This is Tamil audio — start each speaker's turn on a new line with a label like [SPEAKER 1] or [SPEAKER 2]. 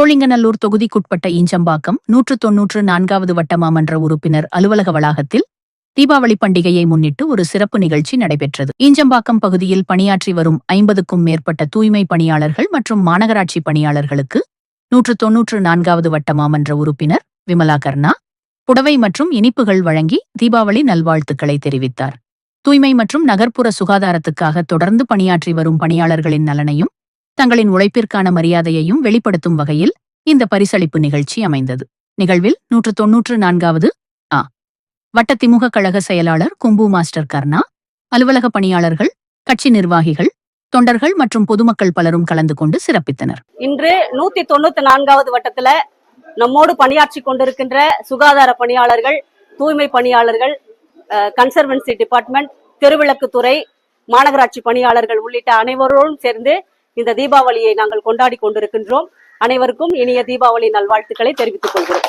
[SPEAKER 1] சோழிங்கநல்லூர் தொகுதிக்குட்பட்ட ஈஞ்சம்பாக்கம் 194வது வட்ட மாமன்ற உறுப்பினர் அலுவலக வளாகத்தில் தீபாவளி பண்டிகையை முன்னிட்டு ஒரு சிறப்பு நிகழ்ச்சி நடைபெற்றது. ஈஞ்சம்பாக்கம் பகுதியில் பணியாற்றி வரும் 50க்கும் மேற்பட்ட தூய்மை பணியாளர்கள் மற்றும் மாநகராட்சி பணியாளர்களுக்கு 194வது வட்ட மாமன்ற உறுப்பினர் விமலா கர்ணா புடவை மற்றும் இனிப்புகள் வழங்கி தீபாவளி நல்வாழ்த்துக்களை தெரிவித்தார். தூய்மை மற்றும் நகர்ப்புற சுகாதாரத்துக்காக தொடர்ந்து பணியாற்றி வரும் பணியாளர்களின் நலனையும் தங்களின் உழைப்பிற்கான மரியாதையையும் வெளிப்படுத்தும் வகையில் இந்த பரிசளிப்பு நிகழ்ச்சி அமைந்தது. நிகழ்வில் 194வது வட்ட திமுக கழக செயலாளர் கும்பு மாஸ்டர் கர்ணா, அலுவலக பணியாளர்கள், கட்சி நிர்வாகிகள், தொண்டர்கள் மற்றும் பொதுமக்கள் பலரும் கலந்து கொண்டு சிறப்பித்தனர்.
[SPEAKER 2] இன்று 194வது வட்டத்துல நம்மோடு பணியாற்றி கொண்டிருக்கின்ற சுகாதார பணியாளர்கள், தூய்மை பணியாளர்கள், கன்சர்வன்சி டிபார்ட்மெண்ட், தெருவிளக்குத்துறை, மாநகராட்சி பணியாளர்கள் உள்ளிட்ட அனைவரோடும் சேர்ந்து இந்த தீபாவளியை நாங்கள் கொண்டாடி கொண்டிருக்கின்றோம். அனைவருக்கும் இனிய தீபாவளி நல்வாழ்த்துக்களை தெரிவித்துக் கொள்கிறோம்.